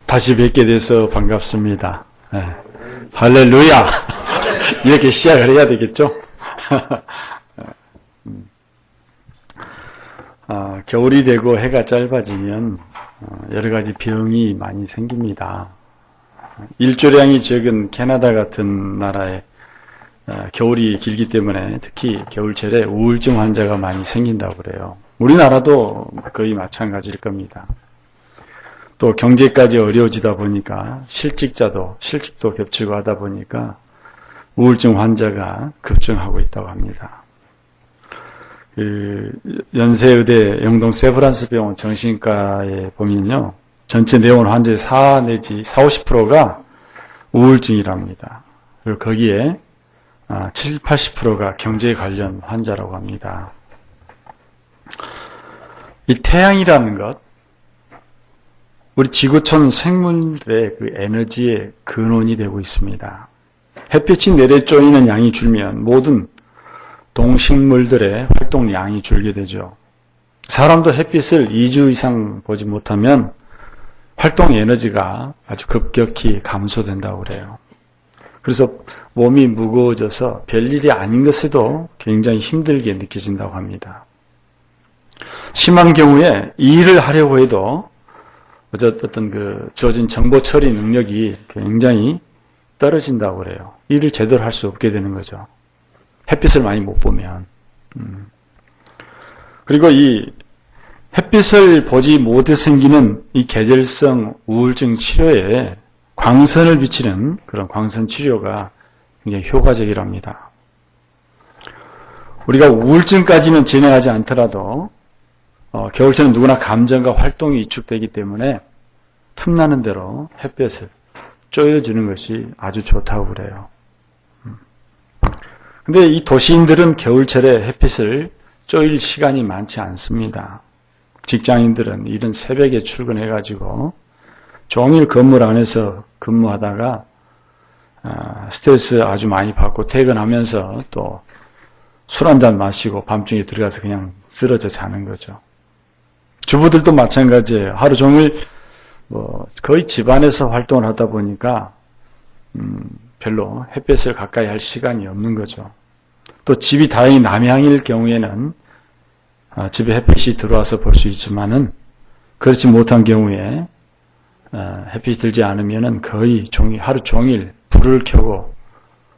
다시 뵙게 돼서 반갑습니다. 네. 할렐루야! 이렇게 시작을 해야 되겠죠? 겨울이 되고 해가 짧아지면 여러 가지 병이 많이 생깁니다. 일조량이 적은 캐나다 같은 나라에 겨울이 길기 때문에 특히 겨울철에 우울증 환자가 많이 생긴다고 그래요. 우리나라도 거의 마찬가지일 겁니다. 또 경제까지 어려워지다 보니까 실직도 겹치고 하다 보니까 우울증 환자가 급증하고 있다고 합니다. 연세의대 영동 세브란스 병원 정신과에 보면요. 전체 내원 환자의 4 내지 50%가 우울증이랍니다. 그리고 거기에 70, 80%가 경제 관련 환자라고 합니다. 이 태양이라는 것, 우리 지구촌 생물들의 그 에너지의 근원이 되고 있습니다. 햇빛이 내려 쪼이는 양이 줄면 모든 동식물들의 활동량이 줄게 되죠. 사람도 햇빛을 2주 이상 보지 못하면 활동 에너지가 아주 급격히 감소된다고 그래요. 그래서 몸이 무거워져서 별일이 아닌 것에도 굉장히 힘들게 느껴진다고 합니다. 심한 경우에 이 일을 하려고 해도 어떤 주어진 정보 처리 능력이 굉장히 떨어진다고 그래요. 일을 제대로 할 수 없게 되는 거죠. 햇빛을 많이 못 보면. 그리고 이 햇빛을 보지 못해 생기는 이 계절성 우울증 치료에 광선을 비치는 그런 광선 치료가 굉장히 효과적이랍니다. 우리가 우울증까지는 진행하지 않더라도 겨울철은 누구나 감정과 활동이 위축되기 때문에 틈나는 대로 햇볕을 쪼여주는 것이 아주 좋다고 그래요. 근데 이 도시인들은 겨울철에 햇빛을 쪼일 시간이 많지 않습니다. 직장인들은 이른 새벽에 출근해가지고 종일 건물 안에서 근무하다가 스트레스 아주 많이 받고 퇴근하면서 또 술 한잔 마시고 밤중에 들어가서 그냥 쓰러져 자는 거죠. 주부들도 마찬가지예요. 하루 종일 거의 집안에서 활동을 하다 보니까 별로 햇볕을 가까이 할 시간이 없는 거죠. 또 집이 다행히 남향일 경우에는 집에 햇빛이 들어와서 볼 수 있지만은 그렇지 못한 경우에 햇빛이 들지 않으면은 거의 하루 종일 불을 켜고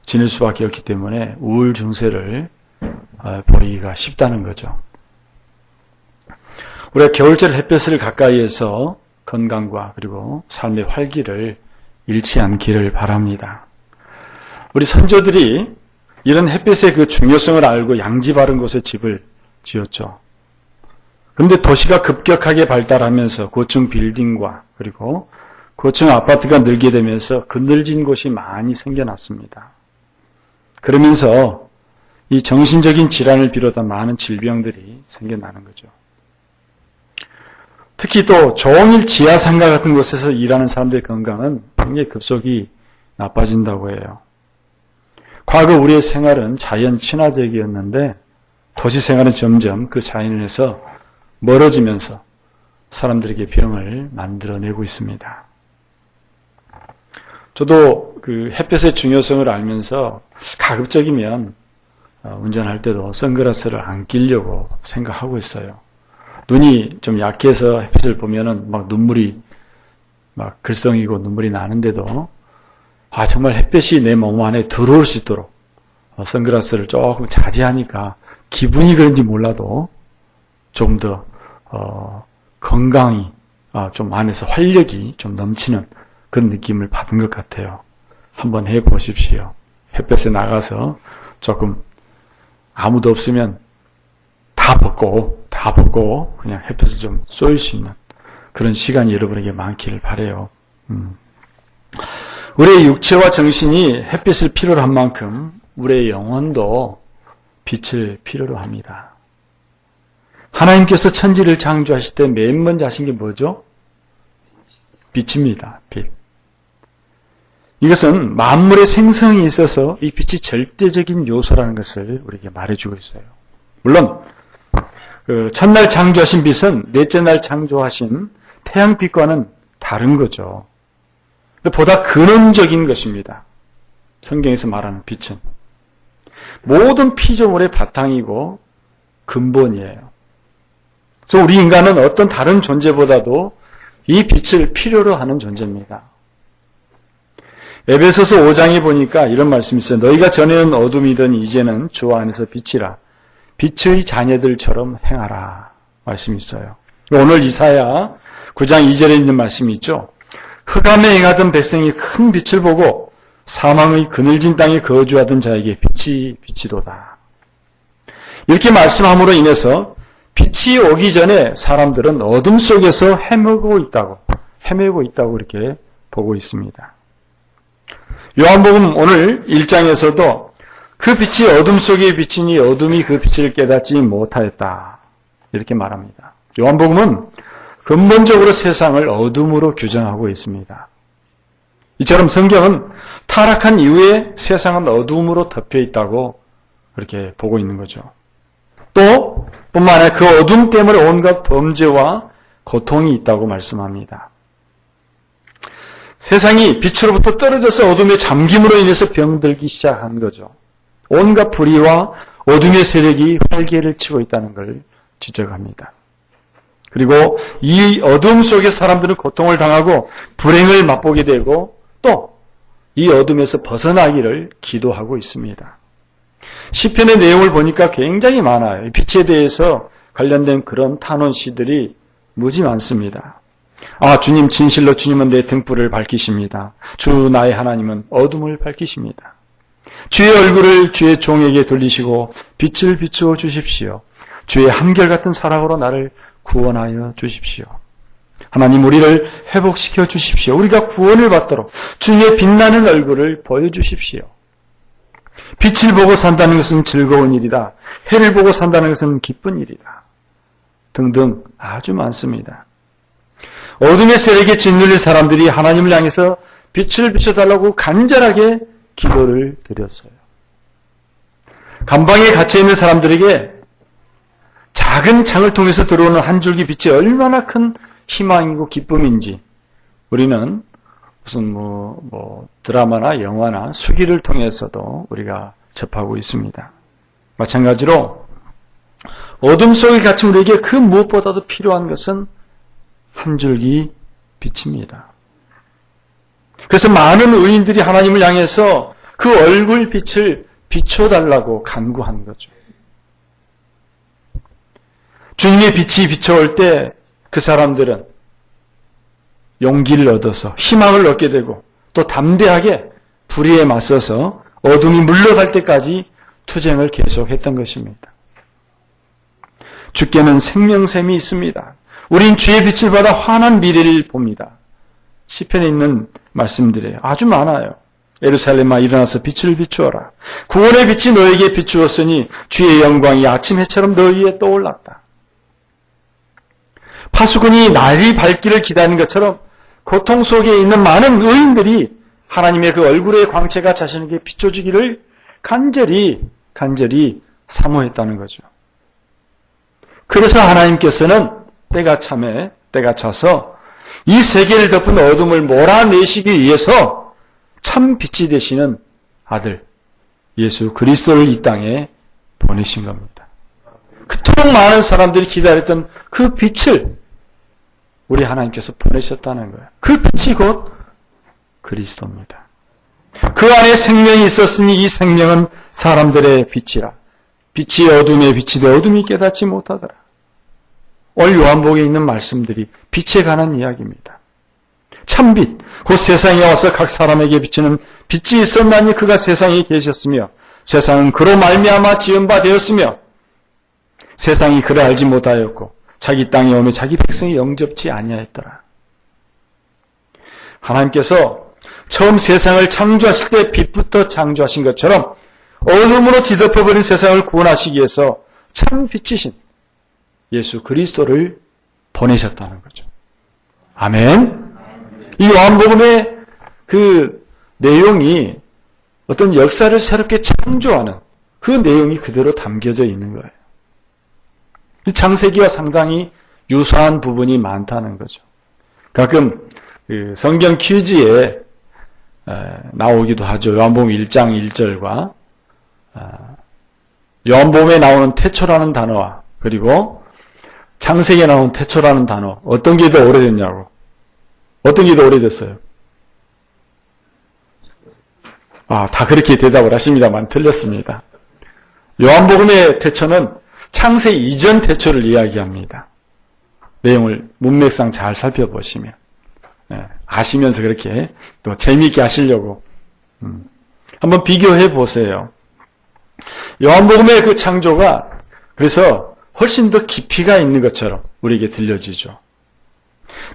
지낼 수밖에 없기 때문에 우울 증세를 보이기가 쉽다는 거죠. 우리가 겨울철 햇볕을 가까이에서 건강과 그리고 삶의 활기를 잃지 않기를 바랍니다. 우리 선조들이 이런 햇빛의 그 중요성을 알고 양지 바른 곳에 집을 지었죠. 그런데 도시가 급격하게 발달하면서 고층 빌딩과 그리고 고층 아파트가 늘게 되면서 그늘진 곳이 많이 생겨났습니다. 그러면서 이 정신적인 질환을 비롯한 많은 질병들이 생겨나는 거죠. 특히 또 종일 지하상가 같은 곳에서 일하는 사람들의 건강은 굉장히 급속히 나빠진다고 해요. 과거 우리의 생활은 자연 친화적이었는데 도시 생활은 점점 그 자연에서 멀어지면서 사람들에게 병을 만들어내고 있습니다. 저도 그 햇볕의 중요성을 알면서 가급적이면 운전할 때도 선글라스를 안 끼려고 생각하고 있어요. 눈이 좀 약해서 햇빛을 보면은 막 눈물이 막 글썽이고 눈물이 나는데도 정말 햇빛이 내 몸 안에 들어올 수 있도록 선글라스를 조금 자제하니까 기분이 그런지 몰라도 좀 더 건강이 좀 안에서 활력이 좀 넘치는 그런 느낌을 받은 것 같아요. 한번 해보십시오. 햇볕에 나가서 조금 아무도 없으면 다 벗고 그냥 햇볕을 좀 쏠 수 있는 그런 시간이 여러분에게 많기를 바라요. 우리의 육체와 정신이 햇빛을 필요로 한 만큼 우리의 영혼도 빛을 필요로 합니다. 하나님께서 천지를 창조하실 때 맨 먼저 하신 게 뭐죠? 빛입니다. 빛. 이것은 만물의 생성에 있어서 이 빛이 절대적인 요소라는 것을 우리에게 말해주고 있어요. 물론 첫날 창조하신 빛은 넷째 날 창조하신 태양빛과는 다른 거죠. 보다 근원적인 것입니다. 성경에서 말하는 빛은. 모든 피조물의 바탕이고 근본이에요. 그래서 우리 인간은 어떤 다른 존재보다도 이 빛을 필요로 하는 존재입니다. 에베소서 5장에 보니까 이런 말씀이 있어요. 너희가 전에는 어둠이든 이제는 주 안에서 빛이라. 빛의 자녀들처럼 행하라. 말씀이 있어요. 오늘 이사야 9장 2절에 있는 말씀이 있죠. 흑암에 행하던 백성이 큰 빛을 보고 사망의 그늘진 땅에 거주하던 자에게 빛이 비치도다. 이렇게 말씀함으로 인해서 빛이 오기 전에 사람들은 어둠 속에서 헤매고 있다고 이렇게 보고 있습니다. 요한복음 오늘 1장에서도 그 빛이 어둠 속에 비치니 어둠이 그 빛을 깨닫지 못하였다. 이렇게 말합니다. 요한복음은 근본적으로 세상을 어둠으로 규정하고 있습니다. 이처럼 성경은 타락한 이후에 세상은 어둠으로 덮여 있다고 그렇게 보고 있는 거죠. 또 뿐만 아니라 그 어둠 때문에 온갖 범죄와 고통이 있다고 말씀합니다. 세상이 빛으로부터 떨어져서 어둠에 잠김으로 인해서 병들기 시작한 거죠. 온갖 불의와 어둠의 세력이 활개를 치고 있다는 걸 지적합니다. 그리고 이 어둠 속에 사람들은 고통을 당하고 불행을 맛보게 되고 또 이 어둠에서 벗어나기를 기도하고 있습니다. 시편의 내용을 보니까 굉장히 많아요. 빛에 대해서 관련된 그런 탄원시들이 무지 많습니다. 주님 진실로 주님은 내 등불을 밝히십니다. 주 나의 하나님은 어둠을 밝히십니다. 주의 얼굴을 주의 종에게 돌리시고 빛을 비추어 주십시오. 주의 한결같은 사랑으로 나를 구원하여 주십시오. 하나님 우리를 회복시켜 주십시오. 우리가 구원을 받도록 주의 빛나는 얼굴을 보여주십시오. 빛을 보고 산다는 것은 즐거운 일이다. 해를 보고 산다는 것은 기쁜 일이다. 등등 아주 많습니다. 어둠의 세력에 짓눌린 사람들이 하나님을 향해서 빛을 비춰달라고 간절하게 기도를 드렸어요. 감방에 갇혀있는 사람들에게 작은 창을 통해서 들어오는 한 줄기 빛이 얼마나 큰 희망이고 기쁨인지 우리는 무슨 드라마나 영화나 수기를 통해서도 우리가 접하고 있습니다. 마찬가지로 어둠 속에 갇힌 우리에게 그 무엇보다도 필요한 것은 한 줄기 빛입니다. 그래서 많은 의인들이 하나님을 향해서 그 얼굴 빛을 비춰달라고 간구한 거죠. 주님의 빛이 비춰올 때 그 사람들은 용기를 얻어서 희망을 얻게 되고 또 담대하게 불의에 맞서서 어둠이 물러갈 때까지 투쟁을 계속했던 것입니다. 주께는 생명샘이 있습니다. 우린 주의 빛을 받아 환한 미래를 봅니다. 시편에 있는 말씀들이 아주 많아요. 예루살렘아 일어나서 빛을 비추어라. 구원의 빛이 너에게 비추었으니 주의 영광이 아침 해처럼 너 위에 떠올랐다. 파수꾼이 날이 밝기를 기다리는 것처럼 고통 속에 있는 많은 의인들이 하나님의 그 얼굴의 광채가 자신에게 비춰주기를 간절히 사모했다는 거죠. 그래서 하나님께서는 때가 차서 이 세계를 덮은 어둠을 몰아내시기 위해서 참 빛이 되시는 아들 예수 그리스도를 이 땅에 보내신 겁니다. 그토록 많은 사람들이 기다렸던 그 빛을 우리 하나님께서 보내셨다는 거예요. 그 빛이 곧 그리스도입니다. 그 안에 생명이 있었으니 이 생명은 사람들의 빛이라. 빛이 어둠에 빛이 되 어둠이 깨닫지 못하더라. 오늘 요한복음에 있는 말씀들이 빛에 관한 이야기입니다. 참빛, 곧 세상에 와서 각 사람에게 비치는 빛이 있었나니 그가 세상에 계셨으며 세상은 그로 말미암아 지은 바 되었으며 세상이 그를 알지 못하였고 자기 땅에 오며 자기 백성이 영접지 아니하였더라. 하나님께서 처음 세상을 창조하실 때 빛부터 창조하신 것처럼 어둠으로 뒤덮어버린 세상을 구원하시기 위해서 참 빛이신 예수 그리스도를 보내셨다는 거죠. 아멘. 이 요한복음의 그 내용이 어떤 역사를 새롭게 창조하는 그 내용이 그대로 담겨져 있는 거예요. 이 창세기와 상당히 유사한 부분이 많다는 거죠. 가끔 그 성경 퀴즈에 나오기도 하죠. 요한복음 1장 1절과 요한복음에 나오는 태초라는 단어와 그리고 창세기에 나오는 태초라는 단어 어떤 게 더 오래됐냐고. 어떤 게 더 오래됐어요? 다 그렇게 대답을 하십니다만 틀렸습니다. 요한복음의 태초는 창세 이전 태초를 이야기합니다. 내용을 문맥상 잘 살펴보시면 아시면서 그렇게 또 재미있게 하시려고 한번 비교해 보세요. 요한복음의 그 창조가 그래서 훨씬 더 깊이가 있는 것처럼 우리에게 들려지죠.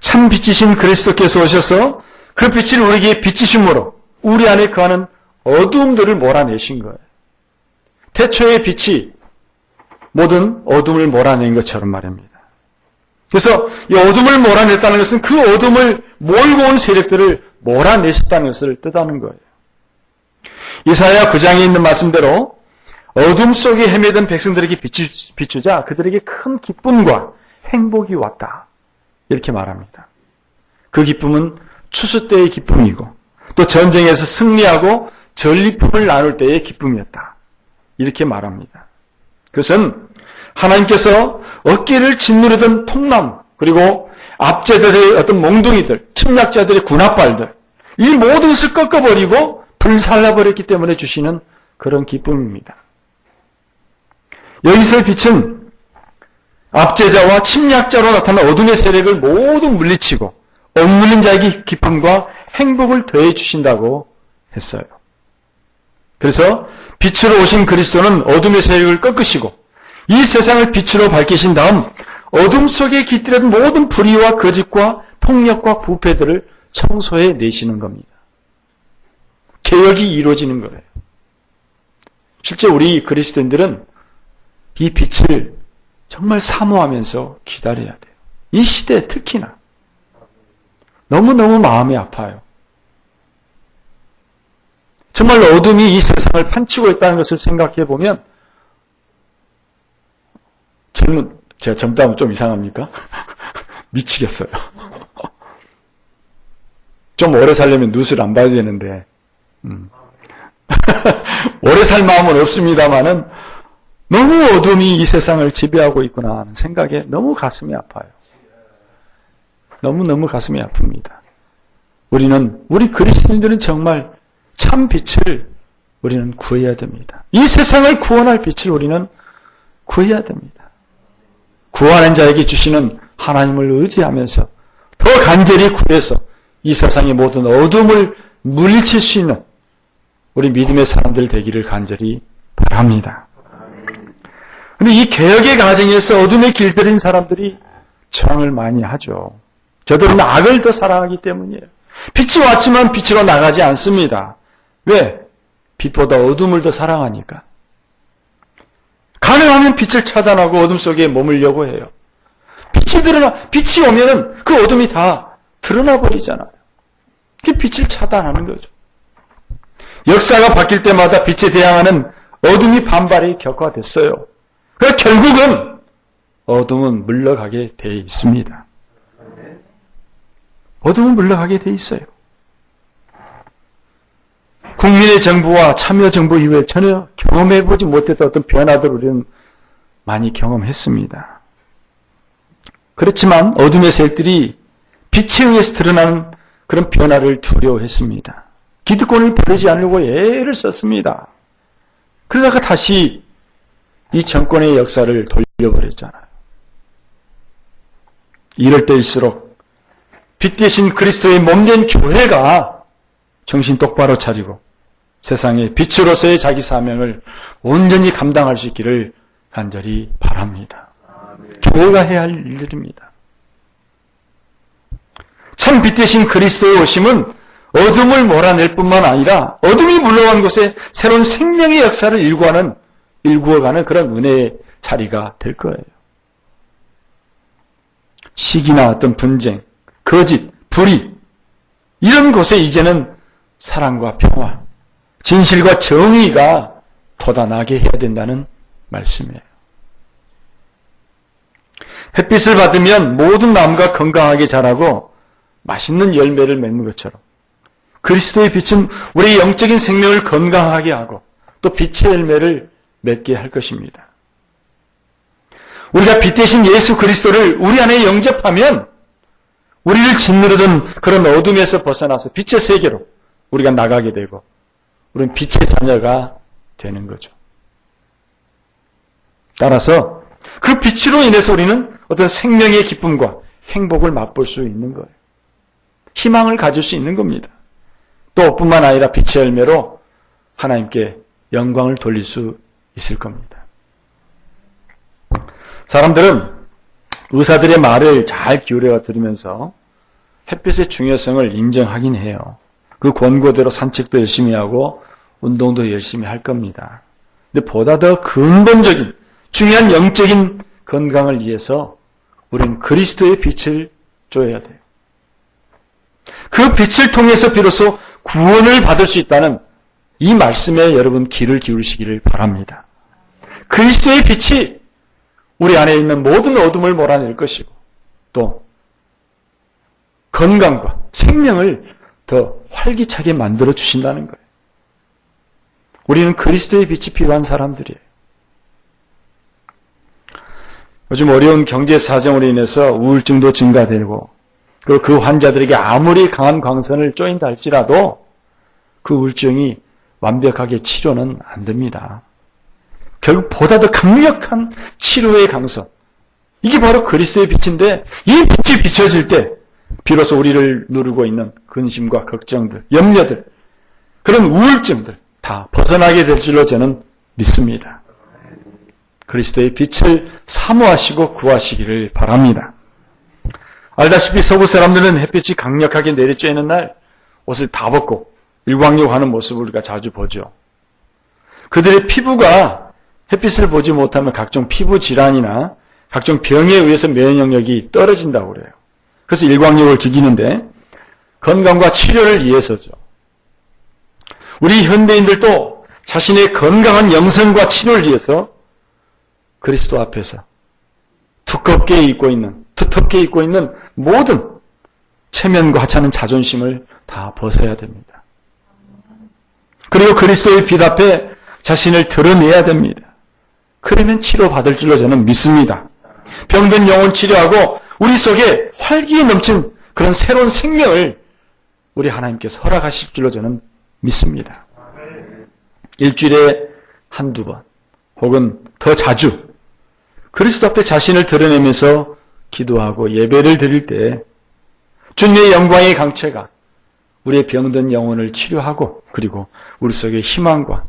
참 빛이신 그리스도께서 오셔서 그 빛을 우리에게 비치심으로 우리 안에 거하는 어두움들을 몰아내신 거예요. 태초의 빛이 모든 어둠을 몰아낸 것처럼 말입니다. 그래서 이 어둠을 몰아냈다는 것은 그 어둠을 몰고 온 세력들을 몰아내셨다는 것을 뜻하는 거예요. 이사야 9장에 있는 말씀대로 어둠 속에 헤매던 백성들에게 빛을 비추자 그들에게 큰 기쁨과 행복이 왔다. 이렇게 말합니다. 그 기쁨은 추수 때의 기쁨이고 또 전쟁에서 승리하고 전리품을 나눌 때의 기쁨이었다. 이렇게 말합니다. 그것은 하나님께서 어깨를 짓누르던 통나무 그리고 압제들의 어떤 몽둥이들, 침략자들의 군합발들 이 모든 것을 꺾어버리고 불살라버렸기 때문에 주시는 그런 기쁨입니다. 여기서의 빛은 압제자와 침략자로 나타난 어둠의 세력을 모두 물리치고 억눌린 자에게 기쁨과 행복을 더해 주신다고 했어요. 그래서 빛으로 오신 그리스도는 어둠의 세력을 꺾으시고 이 세상을 빛으로 밝히신 다음 어둠 속에 깃들었던 모든 불의와 거짓과 폭력과 부패들을 청소해 내시는 겁니다. 개혁이 이루어지는 거예요. 실제 우리 그리스도인들은 이 빛을 정말 사모하면서 기다려야 돼요. 이 시대에 특히나 너무너무 마음이 아파요. 정말 어둠이 이 세상을 판치고 있다는 것을 생각해 보면 제가 젊다면 좀 이상합니까? 미치겠어요. 좀 오래 살려면 룻을 안 봐야 되는데 오래 살 마음은 없습니다만은 너무 어둠이 이 세상을 지배하고 있구나 하는 생각에 너무 가슴이 아파요. 너무너무 가슴이 아픕니다. 우리 그리스도인들은 정말 참 빛을 우리는 구해야 됩니다. 이 세상을 구원할 빛을 우리는 구해야 됩니다. 구하는 자에게 주시는 하나님을 의지하면서 더 간절히 구해서 이 세상의 모든 어둠을 물리칠 수 있는 우리 믿음의 사람들 되기를 간절히 바랍니다. 그런데 이 개혁의 과정에서 어둠에 길들인 사람들이 저항을 많이 하죠. 저들은 악을 더 사랑하기 때문이에요. 빛이 왔지만 빛으로 나가지 않습니다. 왜? 빛보다 어둠을 더 사랑하니까. 가능하면 빛을 차단하고 어둠 속에 머물려고 해요. 빛이 오면은 그 어둠이 다 드러나 버리잖아요. 그 빛을 차단하는 거죠. 역사가 바뀔 때마다 빛에 대항하는 어둠이 반발이 격화됐어요. 그래서 결국은 어둠은 물러가게 돼 있습니다. 어둠은 물러가게 돼 있어요. 국민의 정부와 참여정부 이후에 전혀 경험해보지 못했던 어떤 변화들을 우리는 많이 경험했습니다. 그렇지만 어둠의 세력들이 빛에 의해서 드러나는 그런 변화를 두려워했습니다. 기득권을 버리지 않으려고 애를 썼습니다. 그러다가 다시 이 정권의 역사를 돌려버렸잖아요. 이럴 때일수록 빛 대신 그리스도의 몸된 교회가 정신 똑바로 차리고 세상의 빛으로서의 자기 사명을 온전히 감당할 수 있기를 간절히 바랍니다. 교회가 해야 할 일들입니다. 참 빛 대신 그리스도의 오심은 어둠을 몰아낼 뿐만 아니라 어둠이 물러간 곳에 새로운 생명의 역사를 일구어가는 그런 은혜의 자리가 될 거예요. 시기나 어떤 분쟁, 거짓, 불의 이런 곳에 이제는 사랑과 평화, 진실과 정의가 돋아나게 해야 된다는 말씀이에요. 햇빛을 받으면 모든 나무가 건강하게 자라고 맛있는 열매를 맺는 것처럼 그리스도의 빛은 우리의 영적인 생명을 건강하게 하고 또 빛의 열매를 맺게 할 것입니다. 우리가 빛 대신 예수 그리스도를 우리 안에 영접하면 우리를 짓누르던 그런 어둠에서 벗어나서 빛의 세계로 우리가 나가게 되고 우리는 빛의 자녀가 되는 거죠. 따라서 그 빛으로 인해서 우리는 어떤 생명의 기쁨과 행복을 맛볼 수 있는 거예요. 희망을 가질 수 있는 겁니다. 또 뿐만 아니라 빛의 열매로 하나님께 영광을 돌릴 수 있을 겁니다. 사람들은 의사들의 말을 잘 기울여 들으면서 햇빛의 중요성을 인정하긴 해요. 그 권고대로 산책도 열심히 하고 운동도 열심히 할 겁니다. 근데 보다 더 근본적인 중요한 영적인 건강을 위해서 우리는 그리스도의 빛을 쬐야 돼요. 그 빛을 통해서 비로소 구원을 받을 수 있다는 이 말씀에 여러분 귀를 기울이시기를 바랍니다. 그리스도의 빛이 우리 안에 있는 모든 어둠을 몰아낼 것이고 또 건강과 생명을 더 활기차게 만들어 주신다는 거예요. 우리는 그리스도의 빛이 필요한 사람들이에요. 요즘 어려운 경제 사정으로 인해서 우울증도 증가되고 그리고 그 환자들에게 아무리 강한 광선을 쬐인다 할지라도 그 우울증이 완벽하게 치료는 안 됩니다. 결국 보다 더 강력한 치료의 강선. 이게 바로 그리스도의 빛인데 이 빛이 비춰질 때 비로소 우리를 누르고 있는 근심과 걱정들, 염려들, 그런 우울증들 다 벗어나게 될 줄로 저는 믿습니다. 그리스도의 빛을 사모하시고 구하시기를 바랍니다. 알다시피 서구 사람들은 햇빛이 강력하게 내리쬐는 날 옷을 다 벗고 일광욕하는 모습을 우리가 자주 보죠. 그들의 피부가 햇빛을 보지 못하면 각종 피부 질환이나 각종 병에 의해서 면역력이 떨어진다고 그래요. 그래서 일광욕을 즐기는데 건강과 치료를 위해서죠. 우리 현대인들도 자신의 건강한 영성과 치료를 위해서 그리스도 앞에서 두껍게 입고 있는 모든 체면과 하찮은 자존심을 다 벗어야 됩니다. 그리고 그리스도의 빛 앞에 자신을 드러내야 됩니다. 그러면 치료받을 줄로 저는 믿습니다. 병든 영혼 치료하고 우리 속에 활기에 넘친 그런 새로운 생명을 우리 하나님께서 허락하실 줄로 저는 믿습니다. 일주일에 한두 번 혹은 더 자주 그리스도 앞에 자신을 드러내면서 기도하고 예배를 드릴 때 주님의 영광의 강체가 우리의 병든 영혼을 치료하고 그리고 우리 속에 희망과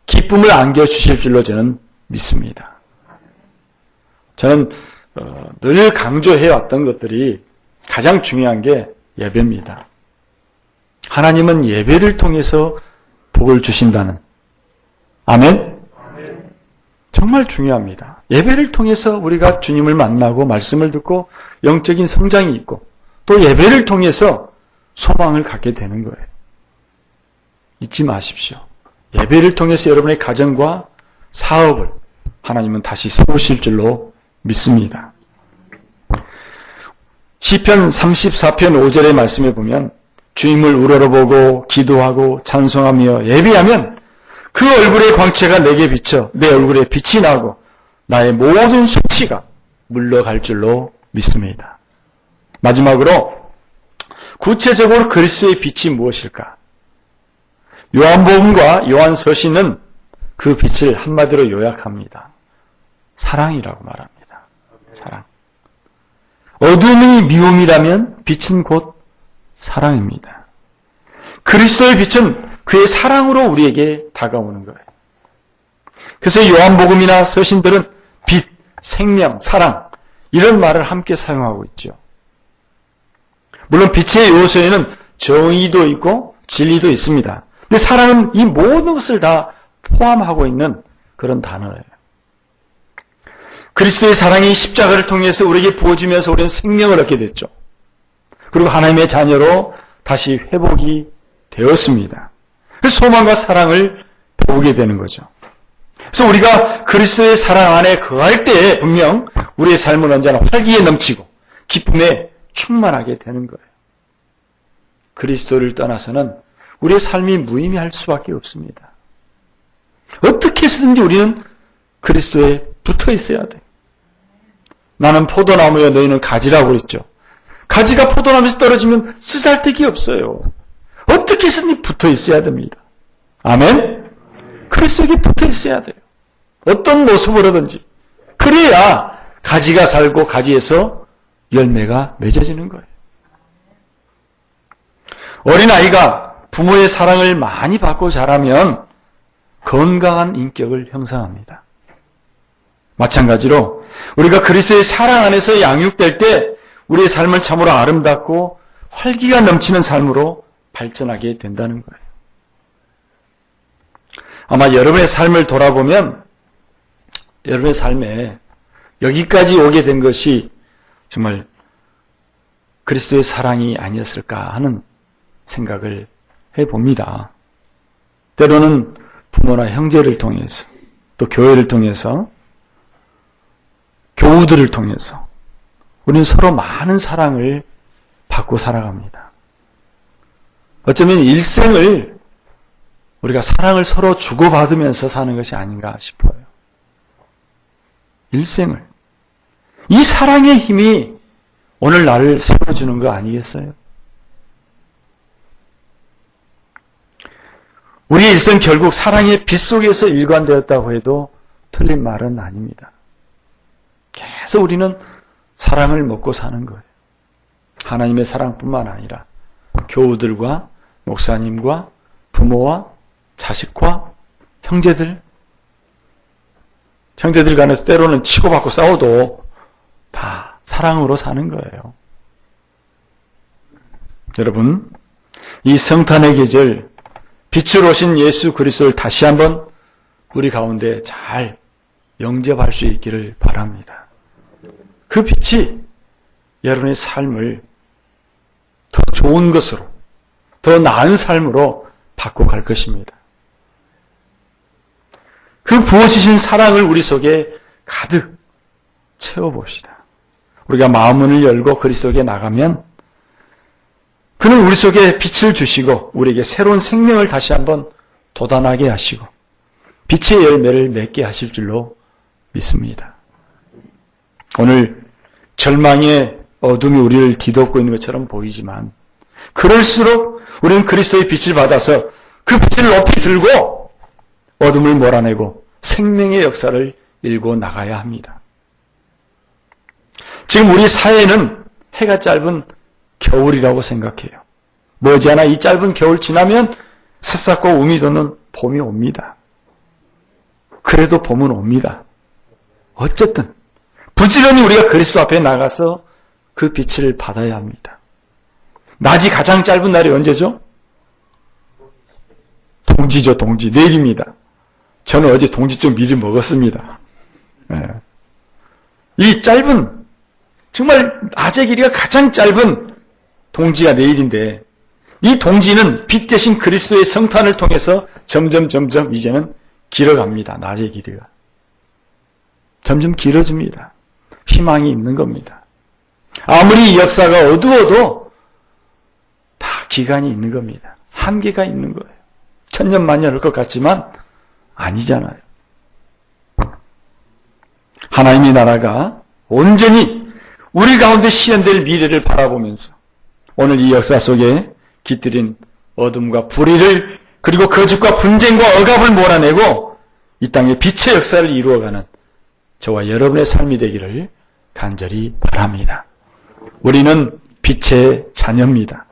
기쁨을 안겨주실 줄로 저는 믿습니다. 저는 늘 강조해왔던 것들이 가장 중요한 게 예배입니다. 하나님은 예배를 통해서 복을 주신다는 아멘? 정말 중요합니다. 예배를 통해서 우리가 주님을 만나고 말씀을 듣고 영적인 성장이 있고 또 예배를 통해서 소망을 갖게 되는 거예요. 잊지 마십시오. 예배를 통해서 여러분의 가정과 사업을 하나님은 다시 세우실 줄로 믿습니다. 시편 34편 5절의 말씀에 보면 주님을 우러러보고 기도하고 찬송하며 예배하면 그 얼굴의 광채가 내게 비쳐 내 얼굴에 빛이 나고 나의 모든 수치가 물러갈 줄로 믿습니다. 마지막으로 구체적으로 그리스도의 빛이 무엇일까? 요한복음과 요한서신은 그 빛을 한마디로 요약합니다. 사랑이라고 말합니다. 사랑. 어둠이 미움이라면 빛은 곧 사랑입니다. 그리스도의 빛은 그의 사랑으로 우리에게 다가오는 거예요. 그래서 요한복음이나 서신들은 빛, 생명, 사랑 이런 말을 함께 사용하고 있죠. 물론 빛의 요소에는 정의도 있고 진리도 있습니다. 근데 사랑은 이 모든 것을 다 포함하고 있는 그런 단어예요. 그리스도의 사랑이 십자가를 통해서 우리에게 부어지면서 우리는 생명을 얻게 됐죠. 그리고 하나님의 자녀로 다시 회복이 되었습니다. 그래서 소망과 사랑을 배우게 되는 거죠. 그래서 우리가 그리스도의 사랑 안에 거할 때에 분명 우리의 삶은 언제나 활기에 넘치고 기쁨에 충만하게 되는 거예요. 그리스도를 떠나서는 우리의 삶이 무의미할 수밖에 없습니다. 어떻게 해서든지 우리는 그리스도에 붙어 있어야 돼. 나는 포도나무여 너희는 가지라고 그랬죠. 가지가 포도나무에서 떨어지면 쓰잘데기 없어요. 어떻게 해서든지 붙어 있어야 됩니다. 아멘? 그리스도에게 붙어 있어야 돼요. 어떤 모습으로든지. 그래야 가지가 살고 가지에서 열매가 맺어지는 거예요. 어린아이가 부모의 사랑을 많이 받고 자라면 건강한 인격을 형성합니다. 마찬가지로 우리가 그리스도의 사랑 안에서 양육될 때 우리의 삶은 참으로 아름답고 활기가 넘치는 삶으로 발전하게 된다는 거예요. 아마 여러분의 삶을 돌아보면 여러분의 삶에 여기까지 오게 된 것이 정말 그리스도의 사랑이 아니었을까 하는 생각을 해봅니다. 때로는 부모나 형제를 통해서 또 교회를 통해서 교우들을 통해서 우리는 서로 많은 사랑을 받고 살아갑니다. 어쩌면 일생을 우리가 사랑을 서로 주고받으면서 사는 것이 아닌가 싶어요. 일생을. 이 사랑의 힘이 오늘 나를 세워주는 거 아니겠어요? 우리의 일생 결국 사랑의 빛 속에서 일관되었다고 해도 틀린 말은 아닙니다. 계속 우리는 사랑을 먹고 사는 거예요. 하나님의 사랑뿐만 아니라 교우들과 목사님과 부모와 자식과 형제들 간에서 때로는 치고받고 싸워도 다 사랑으로 사는 거예요. 여러분, 이 성탄의 계절 빛으로 오신 예수 그리스도를 다시 한번 우리 가운데 잘 영접할 수 있기를 바랍니다. 그 빛이 여러분의 삶을 더 좋은 것으로, 더 나은 삶으로 바꿔갈 것입니다. 그 부어주신 사랑을 우리 속에 가득 채워봅시다. 우리가 마음문을 열고 그리스도에게 나가면 그는 우리 속에 빛을 주시고 우리에게 새로운 생명을 다시 한번 돋아나게 하시고 빛의 열매를 맺게 하실 줄로 믿습니다. 오늘 절망의 어둠이 우리를 뒤덮고 있는 것처럼 보이지만 그럴수록 우리는 그리스도의 빛을 받아서 그 빛을 높이 들고 어둠을 몰아내고 생명의 역사를 일궈 나가야 합니다. 지금 우리 사회는 해가 짧은 겨울이라고 생각해요. 머지않아 이 짧은 겨울 지나면 새싹과 우미 돋는 봄이 옵니다. 그래도 봄은 옵니다. 어쨌든 부지런히 우리가 그리스도 앞에 나가서 그 빛을 받아야 합니다. 낮이 가장 짧은 날이 언제죠? 동지죠, 동지. 내일입니다. 저는 어제 동지 좀 미리 먹었습니다. 네. 이 짧은, 정말 낮의 길이가 가장 짧은 동지가 내일인데 이 동지는 빛 대신 그리스도의 성탄을 통해서 점점 이제는 길어갑니다. 낮의 길이가. 점점 길어집니다. 희망이 있는 겁니다. 아무리 이 역사가 어두워도 다 기간이 있는 겁니다. 한계가 있는 거예요. 천년만년할 것 같지만 아니잖아요. 하나님의 나라가 온전히 우리 가운데 실현될 미래를 바라보면서 오늘 이 역사 속에 깃들인 어둠과 불의를 그리고 거짓과 분쟁과 억압을 몰아내고 이 땅에 빛의 역사를 이루어가는 저와 여러분의 삶이 되기를 간절히 바랍니다. 우리는 빛의 자녀입니다.